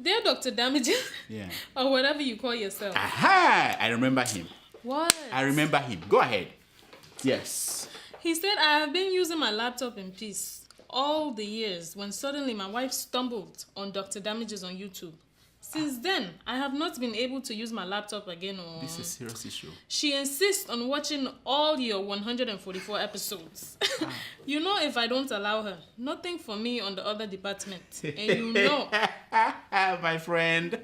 Dear Dr. Damages, Yeah. or whatever you call yourself. Aha! I remember him. What? I remember him. Go ahead. Yes. He said, I have been using my laptop in peace all the years when suddenly my wife stumbled on Dr. Damages on YouTube. Since then, I have not been able to use my laptop again. This is a serious issue. She insists on watching all your 144 episodes. You know, if I don't allow her, nothing for me on the other department. And you know. My friend. Go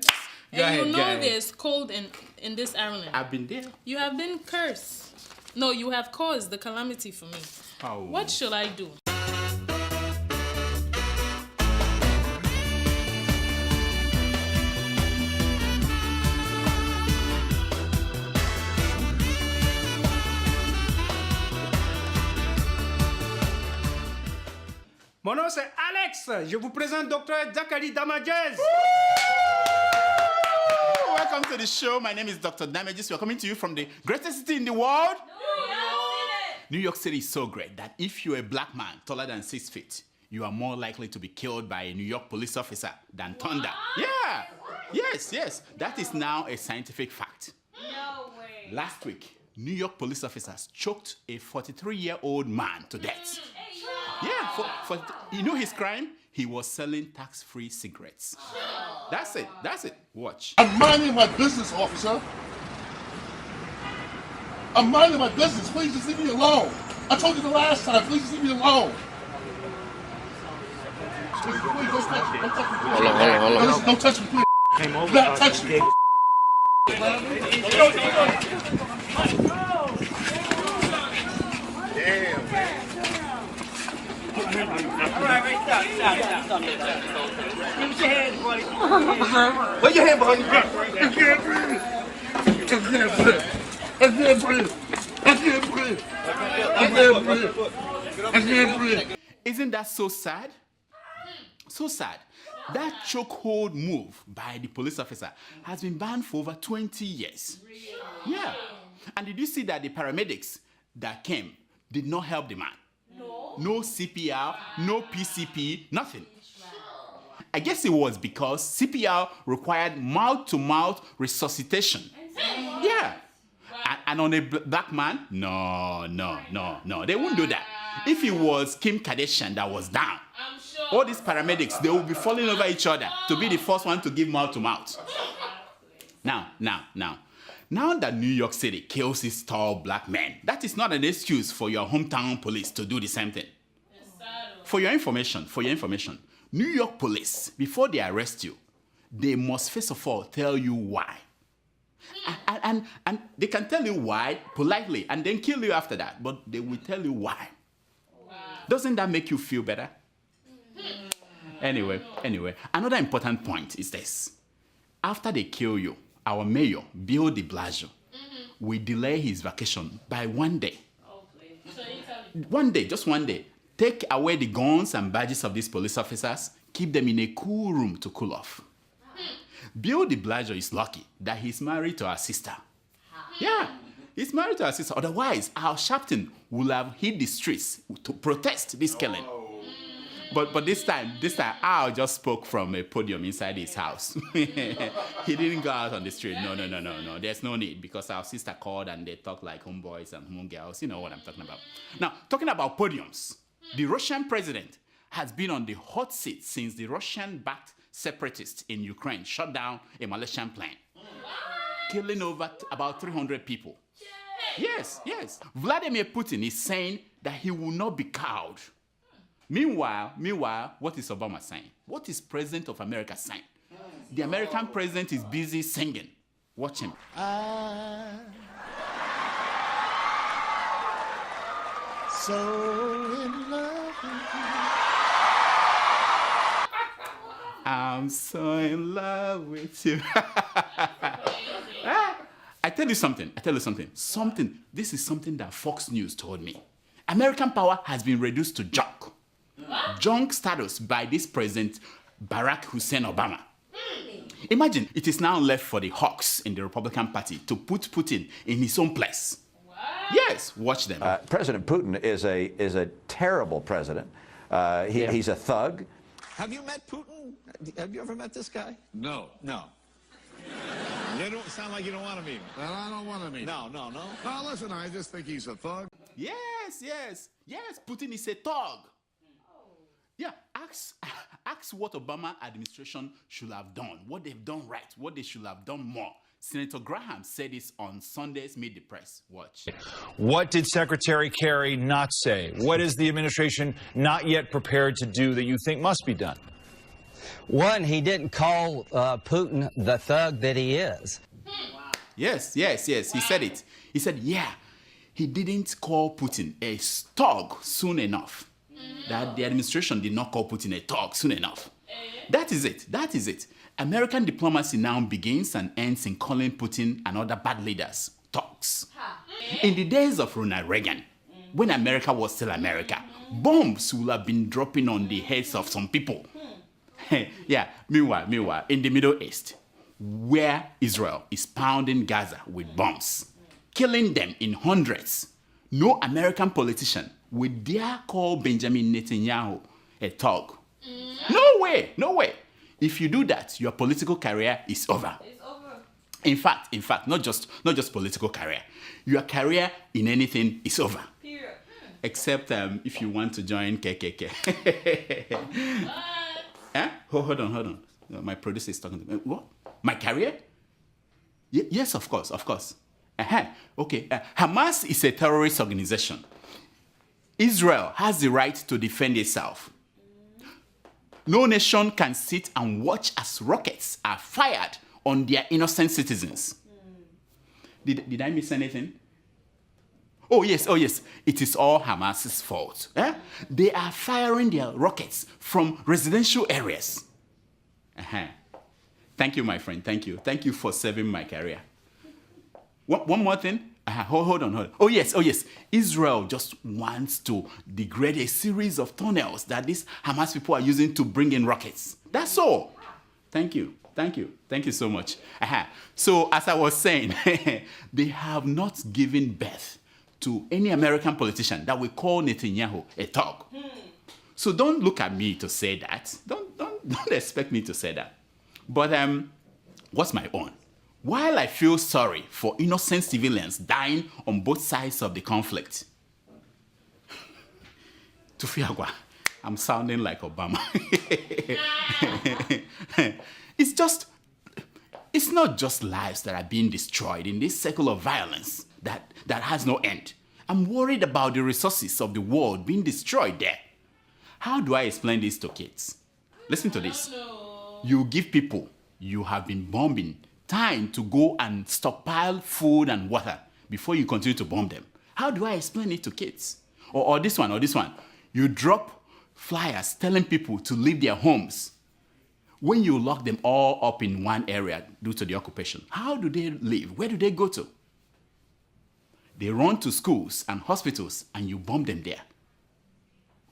And ahead, you go know ahead. there's cold in this Ireland. I've been there. You have been cursed. No, you have caused the calamity for me. Oh. What should I do? Mon nom c'est Alex. Je vous présente Dr. Zachary Damages. Welcome to the show. My name is Dr. Damages. We're coming to you from the greatest city in the world. New York City is so great that if you're a black man taller than 6 feet, you are more likely to be killed by a New York police officer than thunder. Yeah. Yes. That is now a scientific fact. No way. Last week, New York police officers choked a 43-year-old man to death. Yeah, for you know his crime? He was selling tax-free cigarettes. That's it. Watch. I'm minding my business, officer. I'm minding my business. Please just leave me alone. I told you the last time. Please just leave me alone. Please don't touch me. Don't touch me, please. Hold on. Don't touch me, please. Came over. Do not touch me. Where your hand, buddy? I can't breathe. I can't breathe. I can't breathe. I can't breathe. I can't breathe. Isn't that so sad? So sad. That chokehold move by the police officer has been banned for over 20 years. Yeah. And did you see that the paramedics that came did not help the man? No CPR, no PCP, nothing. I guess it was because CPR required mouth-to-mouth resuscitation. Yeah. And on a black man, no. They wouldn't do that. If it was Kim Kardashian that was down, all these paramedics, they will be falling over each other to be the first one to give mouth-to-mouth. Now that New York City kills its tall black men, that is not an excuse for your hometown police to do the same thing. For your information, New York police, before they arrest you, they must first of all tell you why. And they can tell you why politely and then kill you after that, but they will tell you why. Wow. Doesn't that make you feel better? Anyway, another important point is this. After they kill you, our mayor, Bill de Blasio, will delay his vacation by 1 day. Just one day. Take away the guns and badges of these police officers, keep them in a cool room to cool off. Bill de Blasio is lucky that he's married to our sister. Yeah, he's married to our sister. Otherwise, our captain would have hit the streets to protest this killing. But this time, Al just spoke from a podium inside his house. He didn't go out on the street. No. There's no need because our sister called and they talk like homeboys and homegirls. You know what I'm talking about. Now, talking about podiums, the Russian president has been on the hot seat since the Russian-backed separatists in Ukraine shut down a Malaysian plane, killing over about 300 people. Yes. Vladimir Putin is saying that he will not be cowed. Meanwhile, what is Obama saying? What is President of America saying? The American president is busy singing. Watch him. So in love with you. I'm so in love with you. I tell you something. This is something that Fox News told me. American power has been reduced to junk. Junk status by this president, Barack Hussein Obama. Imagine it is now left for the hawks in the Republican Party to put Putin in his own place. Yes, watch them. President Putin is a terrible president. He's a thug. Have you met Putin? Have you ever met this guy? No. No. You don't sound like you don't want to meet him. Well, I don't want to meet him. No. No, listen, I just think he's a thug. Yes. Putin is a thug. Yeah, ask what Obama administration should have done, what they've done right, what they should have done more. Senator Graham said this on Sunday's Meet the Press. Watch. What did Secretary Kerry not say? What is the administration not yet prepared to do that you think must be done? One, he didn't call Putin the thug that he is. Yes, he said it. He said, yeah, he didn't call Putin a thug soon enough. That the administration did not call Putin a thug soon enough. That is it. American diplomacy now begins and ends in calling Putin and other bad leaders thugs. In the days of Ronald Reagan, when America was still America, bombs would have been dropping on the heads of some people. Yeah, meanwhile, in the Middle East, where Israel is pounding Gaza with bombs, killing them in hundreds, no American politician would dare call Benjamin Netanyahu a thug. No way. If you do that, your political career is over. It's over. In fact, not just political career. Your career in anything is over. Period. Except if you want to join KKK. Hold on. My producer is talking to me. What? My career? Yes, of course. Okay. Hamas is a terrorist organization. Israel has the right to defend itself. No nation can sit and watch as rockets are fired on their innocent citizens. Did I miss anything? Oh yes. It is all Hamas's fault. They are firing their rockets from residential areas. Thank you, my friend. Thank you for saving my career. One more thing. Hold on. Oh yes. Israel just wants to degrade a series of tunnels that these Hamas people are using to bring in rockets. That's all. Thank you so much. So as I was saying, they have not given birth to any American politician that will call Netanyahu a thug. So don't look at me to say that. Don't expect me to say that. But what's my own? While I feel sorry for innocent civilians dying on both sides of the conflict, Tufiagwa, I'm sounding like Obama. It's not just lives that are being destroyed in this cycle of violence that has no end. I'm worried about the resources of the world being destroyed there. How do I explain this to kids? Listen to this. You give people you have been bombing time to go and stockpile food and water before you continue to bomb them. How do I explain it to kids? Or this one. You drop flyers telling people to leave their homes. When you lock them all up in one area due to the occupation, how do they live? Where do they go to? They run to schools and hospitals and you bomb them there.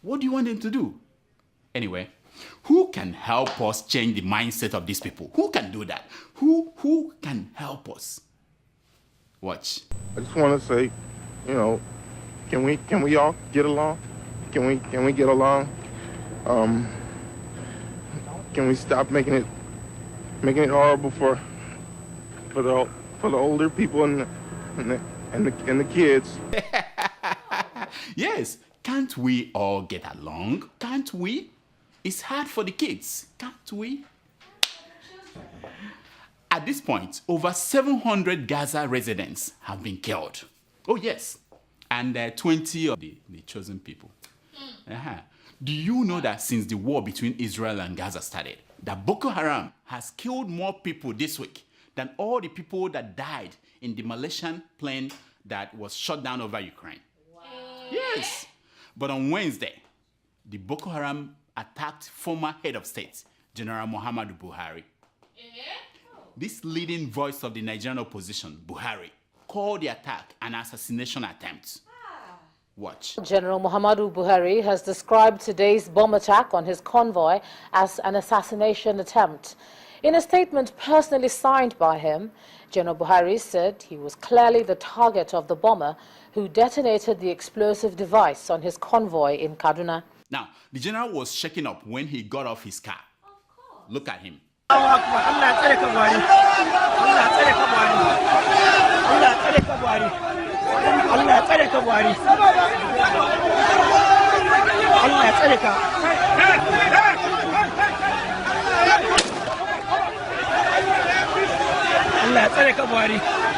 What do you want them to do? Anyway, who can help us change the mindset of these people? Who can do that? Who can help us? Watch. I just want to say, can we all get along? Can we get along? Can we stop making it horrible for the older people and the kids? Yes, can't we all get along? Can't we? It's hard for the kids, can't we? At this point, over 700 Gaza residents have been killed. Oh yes, and 20 of the chosen people. Do you know that since the war between Israel and Gaza started, that Boko Haram has killed more people this week than all the people that died in the Malaysian plane that was shot down over Ukraine? Wow. Yes. But on Wednesday, the Boko Haram attacked former head of state, General Muhammadu Buhari. This leading voice of the Nigerian opposition, Buhari, called the attack an assassination attempt. Watch. General Muhammadu Buhari has described today's bomb attack on his convoy as an assassination attempt. In a statement personally signed by him, General Buhari said he was clearly the target of the bomber who detonated the explosive device on his convoy in Kaduna. Now, the general was shaking up when he got off his car. Look at him.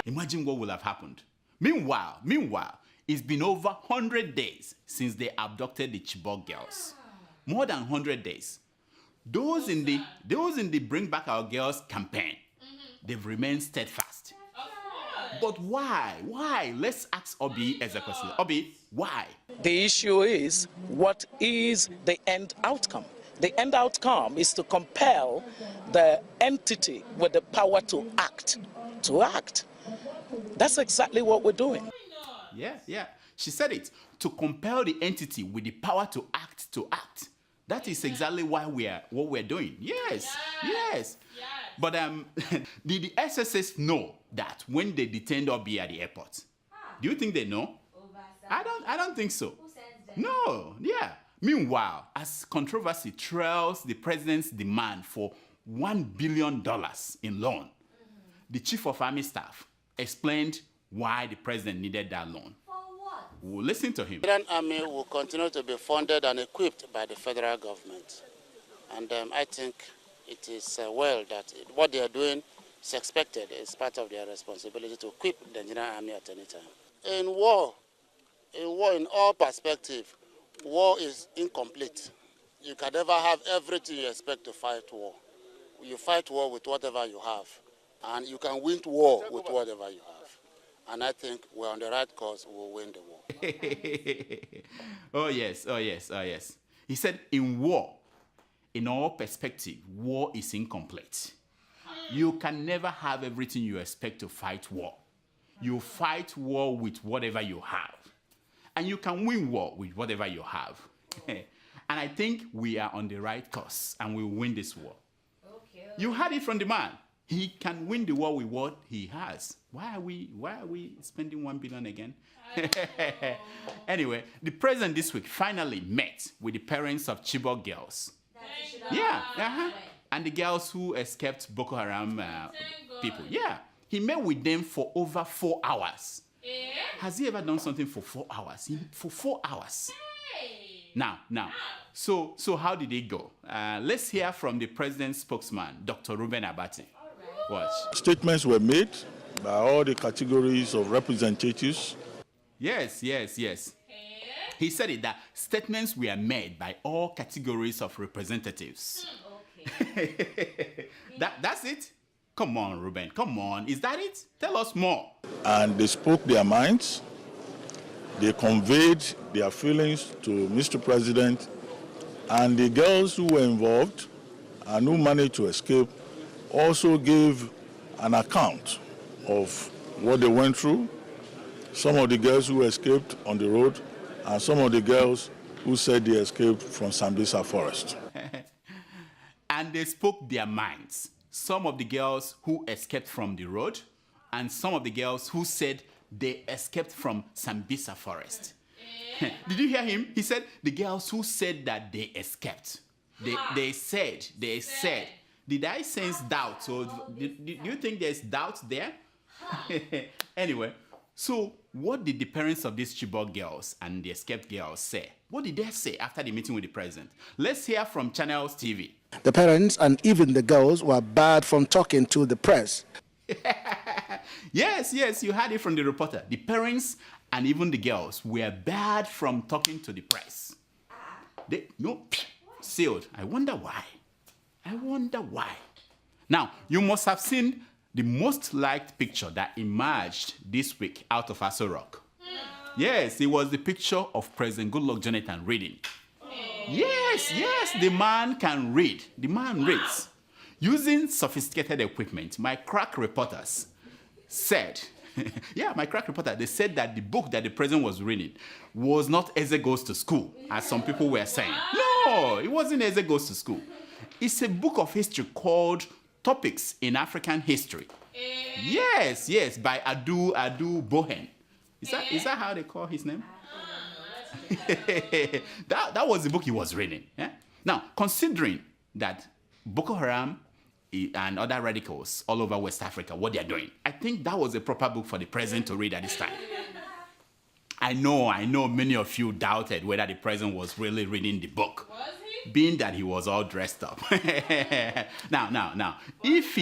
Imagine what would have happened. Meanwhile, it's been over 100 days since they abducted the Chibok girls. More than 100 days. Those in the Bring Back Our Girls campaign, they've remained steadfast. But why? Why? Let's ask Obi as a question. Obi, why? The issue is, what is the end outcome? The end outcome is to compel the entity with the power to act. That's exactly what we're doing. Yeah. She said it. To compel the entity with the power to act. That is exactly what we're doing. Yes. But did the SSS know that when they detained Obi at the airport? Do you think they know? I don't think so. No, yeah. Meanwhile, as controversy trails the president's demand for $1 billion in loan, the chief of army staff explained why the president needed that loan. We'll listen to him. The Nigerian Army will continue to be funded and equipped by the federal government. And I think it is well that what they are doing is expected. It's part of their responsibility to equip the Nigerian Army at any time. In war, in all perspectives, war is incomplete. You can never have everything you expect to fight war. You fight war with whatever you have, and you can win war with whatever you have. And I think we're on the right course. We'll win the war. Oh yes. He said, in war, in all perspective, war is incomplete. You can never have everything you expect to fight war. You fight war with whatever you have. And you can win war with whatever you have. And I think we are on the right course and we'll win this war. Okay. You heard it from the man. He can win the war with what he has. Why are we spending $1 billion again? Anyway, the president this week finally met with the parents of Chibok girls. And the girls who escaped Boko Haram people. Yeah, he met with them for over 4 hours. Has he ever done something for 4 hours? For 4 hours. Now. So how did it go? Let's hear from the president's spokesman, Dr. Reuben Abati. Watch. Statements were made by all the categories of representatives. Yes. He said it, that statements were made by all categories of representatives. That's it? Come on, Reuben. Come on. Is that it? Tell us more. And they spoke their minds. They conveyed their feelings to Mr. President. And the girls who were involved and who managed to escape also gave an account of what they went through. Some of the girls who escaped on the road, and some of the girls who said they escaped from Sambisa forest. And they spoke their minds. Some of the girls who escaped from the road, and some of the girls who said they escaped from Sambisa forest. Did you hear him? He said the girls who said that they escaped. They said. Did I sense doubt? So do you think there's doubt there? Anyway, so what did the parents of these Chibok girls and the escaped girls say? What did they say after the meeting with the president? Let's hear from Channels TV. The parents and even the girls were barred from talking to the press. Yes, you heard it from the reporter. The parents and even the girls were barred from talking to the press. Sealed. I wonder why. Now, you must have seen the most liked picture that emerged this week out of Aso Rock. Yes, it was the picture of President Goodluck Jonathan reading. Yes, the man can read. The man reads. Using sophisticated equipment, my crack reporters said, they said that the book that the president was reading was not Eze Goes to School, as some people were saying. No, it wasn't Eze Goes to School. It's a book of history called Topics in African History. Yes, by Adu Bohen. Is that how they call his name? that was the book he was reading. Yeah? Now, considering that Boko Haram and other radicals all over West Africa, what they're doing, I think that was a proper book for the president to read at this time. I know many of you doubted whether the president was really reading the book. Was he? Being that he was all dressed up. Now, if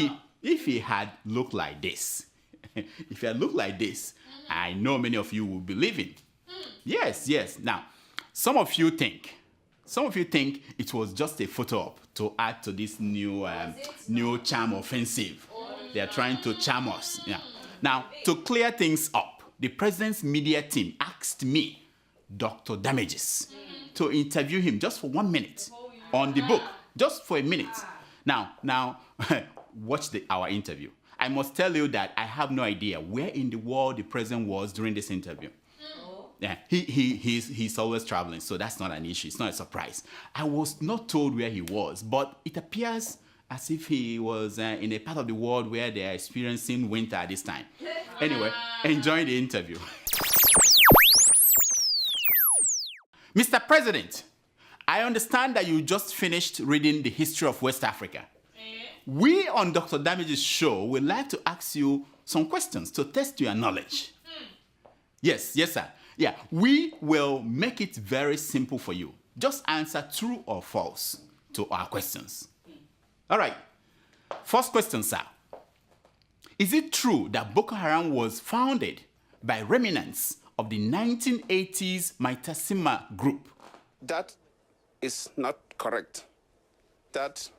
he had looked like this, I know many of you will believe him. Yes. Now, some of you think it was just a photo op to add to this new charm offensive. They are trying to charm us. Yeah. Now, to clear things up, the president's media team asked me, Dr. Damages, to interview him just for 1 minute on the book, just for a minute. Now, watch our interview. I must tell you that I have no idea where in the world the president was during this interview. Yeah, he's always traveling, so that's not an issue. It's not a surprise. I was not told where he was, but it appears as if he was in a part of the world where they are experiencing winter at this time. Anyway, enjoy the interview. Mr. President, I understand that you just finished reading the history of West Africa. We on Dr. Damage's show would like to ask you some questions to test your knowledge. Yes, sir. Yeah, we will make it very simple for you. Just answer true or false to our questions. All right. First question, sir. Is it true that Boko Haram was founded by remnants of the 1980s Maitasima group? That is not correct. That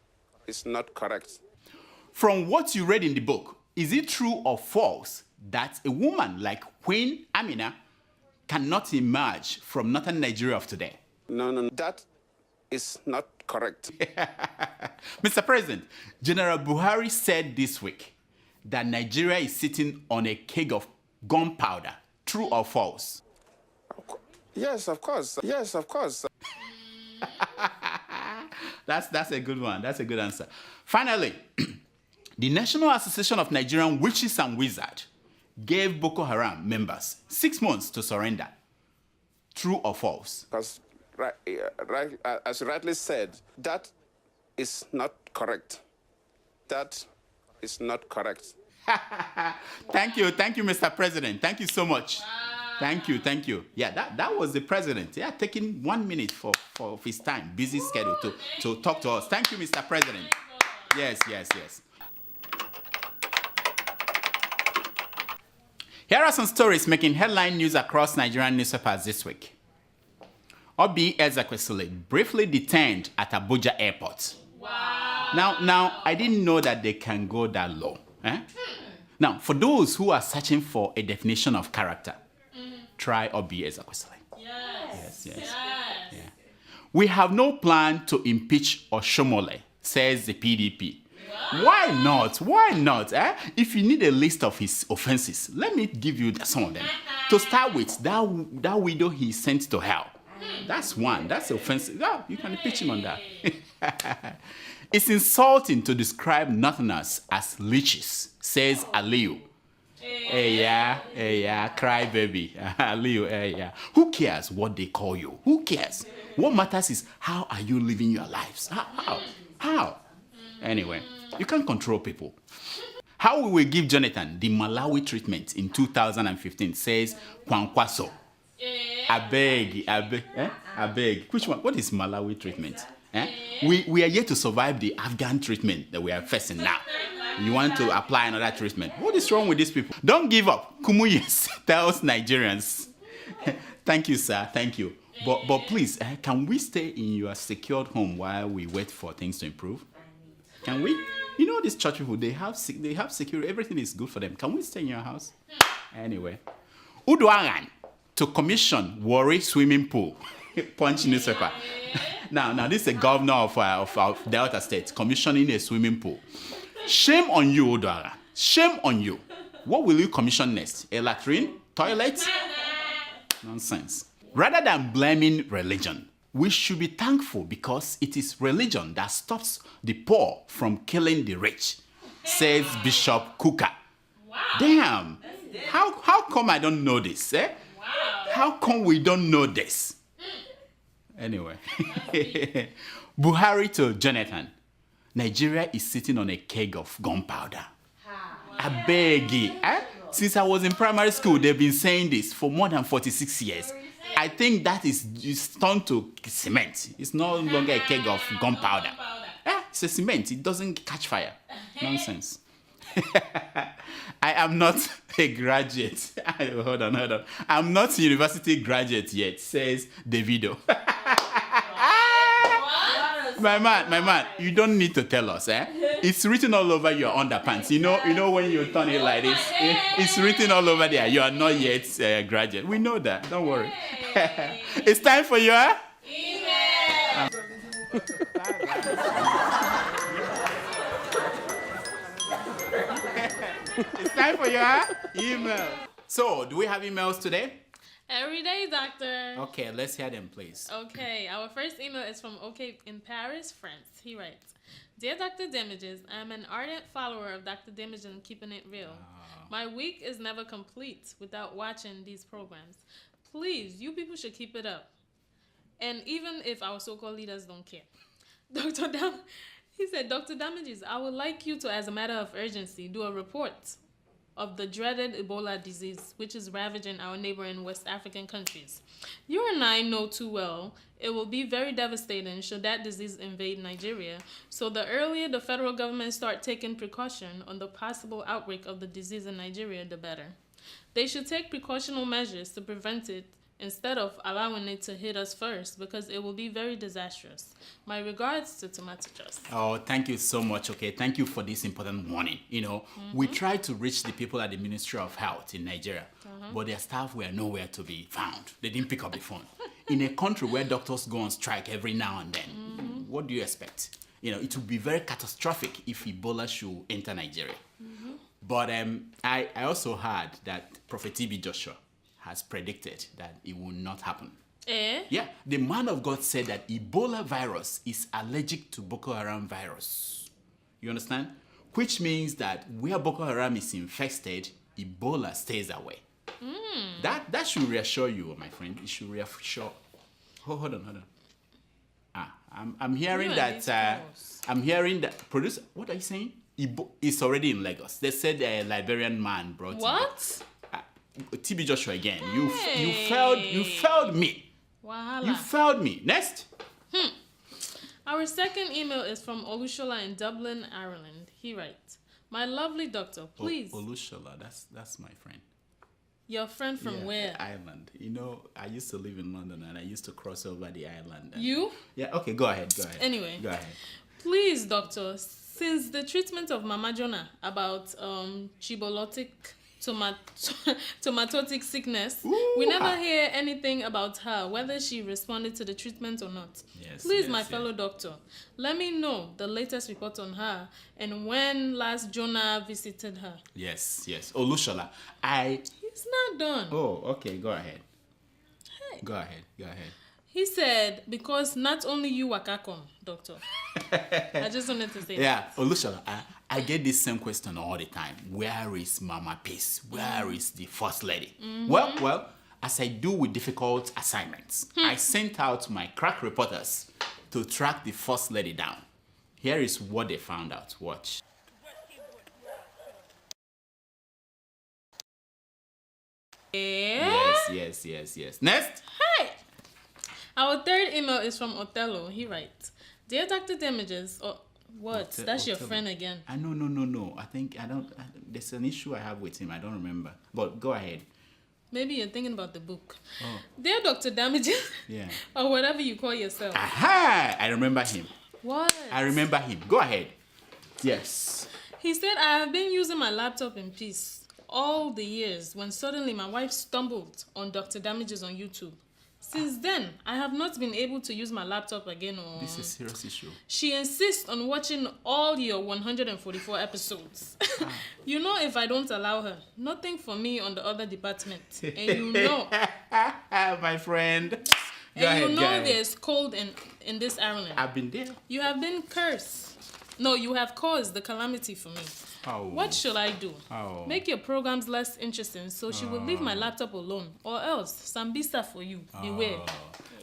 is not correct. From what you read in the book, is it true or false that a woman like Queen Amina cannot emerge from northern Nigeria of today? No. That is not correct. Mr. President, General Buhari said this week that Nigeria is sitting on a keg of gunpowder. True or false? Yes, of course. Yes, of course. That's a good one. That's a good answer. Finally, the National Association of Nigerian Witches and Wizards gave Boko Haram members 6 months to surrender. True or false? Because, as you rightly said, that is not correct. That is not correct. Thank you, Mr. President. Thank you so much. Wow. Thank you. Yeah, that was the president. Yeah, taking 1 minute for his time, busy schedule to talk to us. Thank you, Mr. President. Yes. Here are some stories making headline news across Nigerian newspapers this week. Obi Ezekwesili briefly detained at Abuja airport. Wow. Now, I didn't know that they can go that low. Now, for those who are searching for a definition of character, try Obi Ezekwesili. Yes. Yeah. We have no plan to impeach Oshomole, says the PDP. Wow. Why not? If you need a list of his offenses, let me give you some of them. To start with, that widow he sent to hell. That's one. That's offensive. Yeah, you can impeach him on that. It's insulting to describe Northerners as leeches, says Aliyu. Hey, yeah, cry baby. Aliyu, yeah. Who cares what they call you? Who cares? What matters is how are you living your lives? How? Anyway, you can't control people. How we will give Jonathan the Malawi treatment in 2015, says Kwankwaso. I beg. Which one? What is Malawi treatment? We are yet to survive the Afghan treatment that we are facing now. You want to apply another treatment? What is wrong with these people? Don't give up. Kumuyes tells Nigerians. Thank you, sir. Thank you. But please, can we stay in your secured home while we wait for things to improve? Can we? You know these church people, they have security. Everything is good for them. Can we stay in your house? Anyway. Uduagan to commission Warri swimming pool. Punch newspaper. Now this is a governor of Delta State commissioning a swimming pool. Shame on you, Uduagan. Shame on you. What will you commission next? A latrine? Toilet? Nonsense. Rather than blaming religion, we should be thankful because it is religion that stops the poor from killing the rich, says Bishop Kuka. Wow. Damn. How come I don't know this? Wow. How come we don't know this? Anyway. Buhari to Jonathan. Nigeria is sitting on a keg of gunpowder. I beg you. Since I was in primary school, they've been saying this for more than 46 years. I think that is turned to cement. It's no longer a keg of gunpowder. It's a cement. It doesn't catch fire. Nonsense. I am not a graduate. Hold on. I'm not a university graduate yet, says Davido. My man, you don't need to tell us, It's written all over your underpants. You know when you turn it like this, it's written all over there. You are not yet a graduate. We know that. Don't worry. It's time for your email. It's time for your email. So, do we have emails today? Every day, doctor. Okay, let's hear them, please. Okay, our first email is from OK in Paris, France. He writes, Dear Dr. Damages, I'm an ardent follower of Dr. Damages and Keeping It Real. My week is never complete without watching these programs. Please, you people should keep it up. And even if our so-called leaders don't care. He said, Dr. Damages, I would like you to, as a matter of urgency, do a report of the dreaded Ebola disease, which is ravaging our neighboring West African countries. You and I know too well it will be very devastating should that disease invade Nigeria. So the earlier the federal government start taking precaution on the possible outbreak of the disease in Nigeria, the better. They should take precautionary measures to prevent it instead of allowing it to hit us first, because it will be very disastrous. My regards to Tomato Juice. Oh, thank you so much. Okay, thank you for this important warning. We tried to reach the people at the Ministry of Health in Nigeria, but their staff were nowhere to be found. They didn't pick up the phone. In a country where doctors go on strike every now and then, what do you expect? It would be very catastrophic if Ebola should enter Nigeria. But I also heard that Prophet TB Joshua has predicted that it will not happen. Yeah, the man of God said that Ebola virus is allergic to Boko Haram virus. You understand? Which means that where Boko Haram is infested, Ebola stays away. That should reassure you, my friend. It should reassure. Hold on. I'm hearing that. I'm hearing that. Producer, what are you saying? It's already in Lagos. They said a Liberian man brought what? TB Joshua again. You failed me. Wahala. You failed me. Next. Our second email is from Olushola in Dublin, Ireland. He writes, My lovely doctor, please. Olushola, that's my friend. Your friend from where? Ireland. I used to live in London and I used to cross over the island. You? Yeah, okay, go ahead. Anyway. Go ahead. Please, doctor, since the treatment of Mama Jonah about chibolotic tomatotic sickness, we never hear anything about her, whether she responded to the treatment or not. Please, my fellow doctor, let me know the latest report on her and when last Jonah visited her. Yes. Olushola, He's not done. Oh, okay, go ahead. Hey. Go ahead. He said, because not only you waka come, doctor. I just wanted to say that. Yeah, Olushola, I get this same question all the time. Where is Mama Peace? Where is the First Lady? Well, as I do with difficult assignments, I sent out my crack reporters to track the First Lady down. Here is what they found out. Watch. Yes. Next. Hey! Our third email is from Othello. He writes, Dear Dr. Damages, what? That's your friend again. No. I don't. There's an issue I have with him. I don't remember. But go ahead. Maybe you're thinking about the book. Oh. Dear Dr. Damages. Yeah. Or whatever you call yourself. Aha! I remember him. What? I remember him. Go ahead. Yes. He said, I have been using my laptop in peace all the years when suddenly my wife stumbled on Dr. Damages on YouTube. Since then, I have not been able to use my laptop again. This is a serious issue. She insists on watching all your 144 episodes. If I don't allow her, nothing for me on the other department. And my friend. Go ahead. There's cold in this Ireland. I've been there. You have been cursed. No, you have caused the calamity for me. Oh. What should I do? Oh. Make your programs less interesting so she will leave my laptop alone. Or else, Sambisa for you. Beware.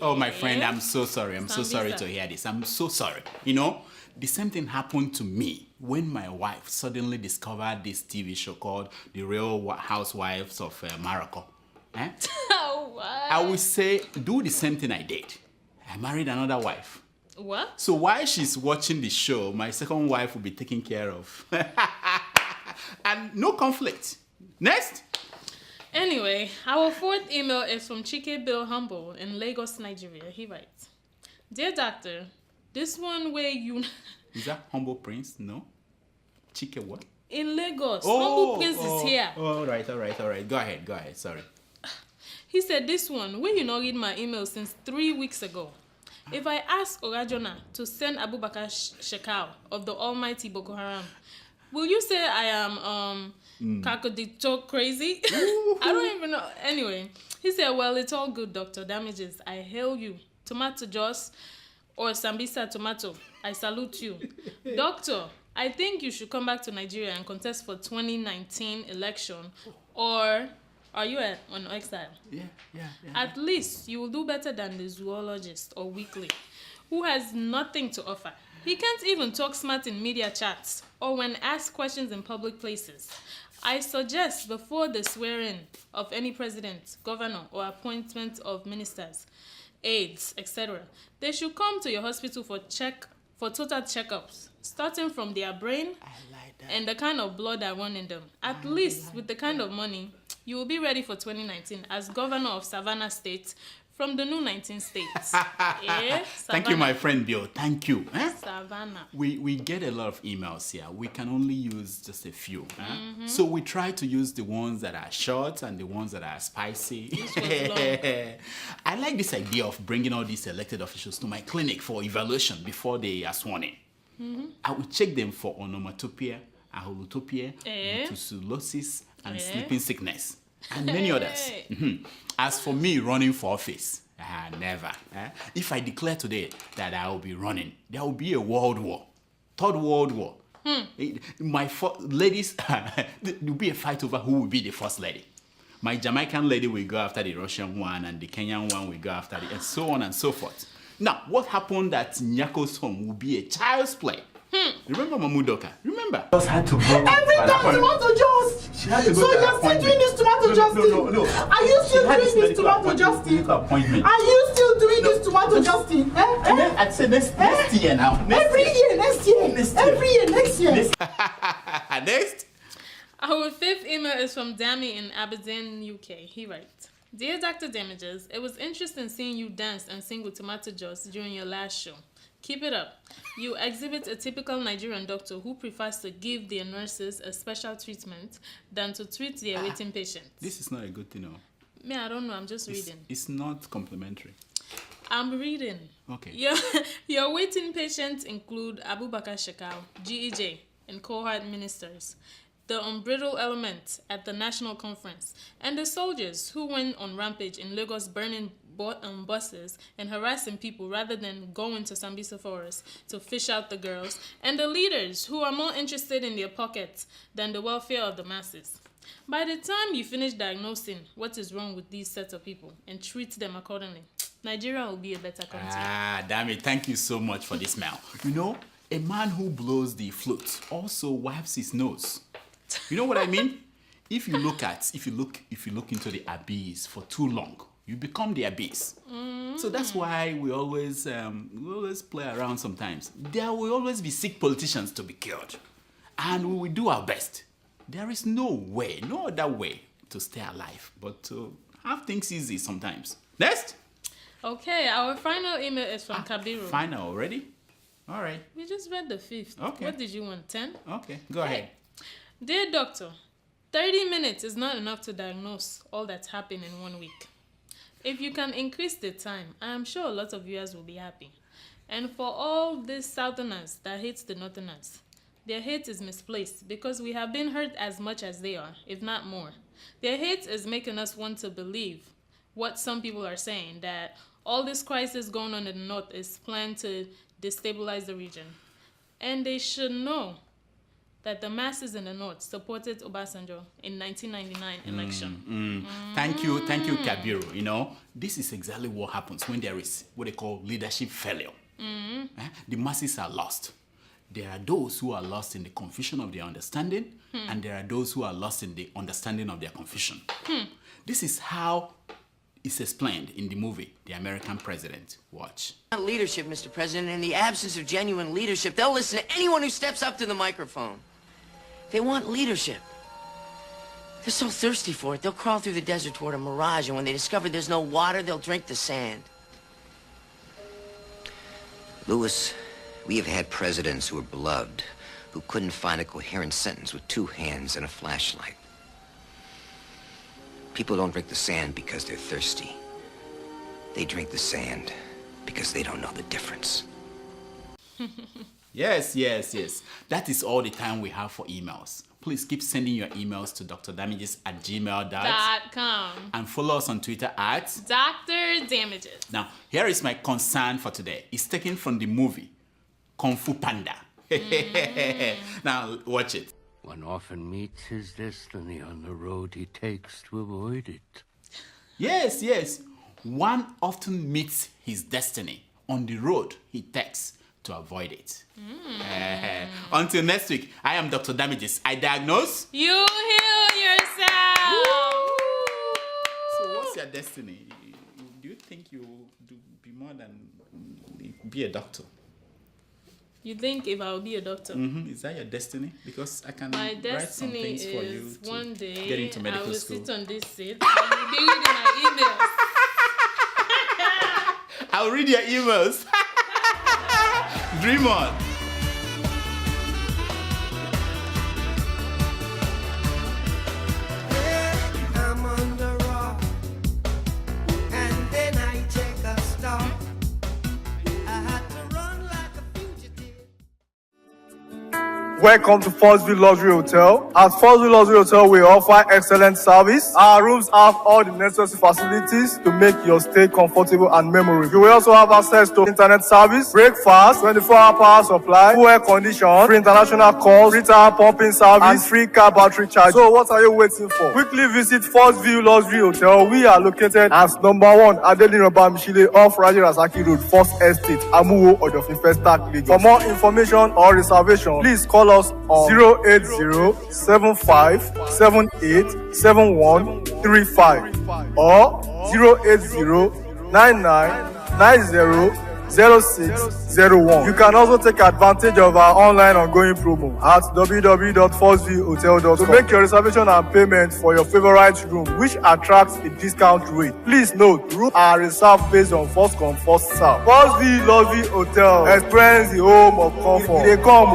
Oh, my friend, I'm so sorry. I'm so sorry Sambisa. to hear this. I'm so sorry. You know, the same thing happened to me when my wife suddenly discovered this TV show called The Real Housewives of Morocco. Eh? Oh, what? I would say, do the same thing I did. I married another wife. What? So while she's watching the show, my second wife will be taken care of. And no conflict. Next. Anyway, our fourth email is from Chike Bill Humble in Lagos, Nigeria. He writes, Dear Doctor, this one where you... Is that Humble Prince? No? Chike what? In Lagos. Humble Prince is here. All right. Go ahead. Sorry. He said this one, when you not read my email since 3 weeks ago. If I ask Orajona to send Abubakar Shekau of the almighty Boko Haram, will you say I am Kakadito crazy? I don't even know. Anyway, he said, well, it's all good, Dr. Damages. I hail you. Tomato Joss or Sambisa Tomato. I salute you. Doctor, I think you should come back to Nigeria and contest for 2019 election. Or are you on exile? Yeah. At least you will do better than the zoologist or weekly, who has nothing to offer. He can't even talk smart in media chats or when asked questions in public places. I suggest before the swearing of any president, governor, or appointment of ministers, aides, etc., they should come to your hospital for total checkups, starting from their brain and the kind of blood that run in them. At least with the kind of money, you will be ready for 2019 as governor of Savannah State from the new 19 states. Thank you, my friend Bill. Thank you. Savannah. We get a lot of emails here. We can only use just a few. So we try to use the ones that are short and the ones that are spicy. This was long. I like this idea of bringing all these elected officials to my clinic for evaluation before they are sworn in. I will check them for onomatopoeia, aholotopia, tuberculosis, and sleeping sickness, and many others. As for me running for office, never. If I declare today that I will be running, there will be a world war, third world war. Ladies, there will be a fight over who will be the first lady. My Jamaican lady will go after the Russian one, and the Kenyan one will go after the, and so on and so forth. Now, what happened at Nyako's home will be a child's play. Remember Mamudoka? Remember? Just had to go. Every time tomato juice. She had to go so to you're still doing this tomato justice? No. Are you still doing this tomato justice? Are you still doing this tomato justice? I'd say next year now. Every year, next year. Next. Our fifth email is from Dami in Aberdeen, UK. He writes, Dear Dr. Damages, it was interesting seeing you dance and sing with tomato juice during your last show. Keep it up. You exhibit a typical Nigerian doctor who prefers to give their nurses a special treatment than to treat their waiting patients. This is not a good thing, no. Me, I don't know. I'm just reading. It's not complimentary. I'm reading. Okay. Your waiting patients include Abubakar Shekau, GEJ, and cohort ministers, the unbridled element at the national conference, and the soldiers who went on rampage in Lagos burning buses and harassing people rather than going to Sambisa Forest to fish out the girls, and the leaders who are more interested in their pockets than the welfare of the masses. By the time you finish diagnosing what is wrong with these sets of people and treat them accordingly, Nigeria will be a better country. Damn it. Thank you so much for this mail. You know, a man who blows the flute also wipes his nose. You know what I mean? If you look into the abyss for too long, you become the abyss. So that's why we always play around sometimes. There will always be sick politicians to be cured. And we will do our best. There is no other way to stay alive but to have things easy sometimes. Next. Okay, our final email is from Kabiru. Final already? All right. We just read the fifth. Okay. What did you want, 10? Okay, go ahead. Dear doctor, 30 minutes is not enough to diagnose all that's happened in 1 week. If you can increase the time, I am sure a lot of viewers will be happy. And for all these Southerners that hate the Northerners, their hate is misplaced because we have been hurt as much as they are, if not more. Their hate is making us want to believe what some people are saying, that all this crisis going on in the North is planned to destabilize the region. And they should know that the masses in the North supported Obasanjo in 1999 election. Thank you, Kabiru. You know, this is exactly what happens when there is what they call leadership failure. The masses are lost. There are those who are lost in the confusion of their understanding, and there are those who are lost in the understanding of their confusion. This is how it's explained in the movie, The American President. Watch. Leadership, Mr. President. In the absence of genuine leadership, they'll listen to anyone who steps up to the microphone. They want leadership. They're so thirsty for it, they'll crawl through the desert toward a mirage, and when they discover there's no water, they'll drink the sand. Louis, we have had presidents who were beloved, who couldn't find a coherent sentence with 2 hands and a flashlight. People don't drink the sand because they're thirsty. They drink the sand because they don't know the difference. Yes. That is all the time we have for emails. Please keep sending your emails to drdamages@gmail.com. And follow us on Twitter at Dr. Damages. Now, here is my concern for today. It's taken from the movie Kung Fu Panda. Now, watch it. One often meets his destiny on the road he takes to avoid it. Yes. One often meets his destiny on the road he takes to avoid it. Until next week, I am Dr. Damages. I diagnose. You heal yourself. So what's your destiny? Do you think you will be more than be a doctor? You think if I will be a doctor? Is that your destiny? Because I can my write some things for you is to one day get into medical I will school. sit on this seat and you'll be reading my emails. I'll read your emails. Dream on. I'm on the rock, and then I take a stop. I had to run like a fugitive. Welcome to Forstview Luxury Hotel. At Forstview Luxury Hotel, we offer excellent service. Our rooms have all the necessary facilities to make your stay comfortable and memorable. You will also have access to internet service, breakfast, 24-hour power supply, full air condition, free international calls, free-tire pumping service, and free car battery charge. So what are you waiting for? Quickly visit Forstview Luxury Hotel. We are located at #1 Adeola Mishile off Raji Rasaki Road, First Estate, Amuwo, Odofin Festac, Lagos. For more information or reservation, please call us on 080-7578-7135 or 080-9990-0601. You can also take advantage of our online ongoing promo at www.forceviewhotel.com to make your reservation and payment for your favorite room, which attracts a discount rate. Please note, rooms are reserved based on first come, first serve. Forstview Luxury Hotel. Experience the home of comfort. They come.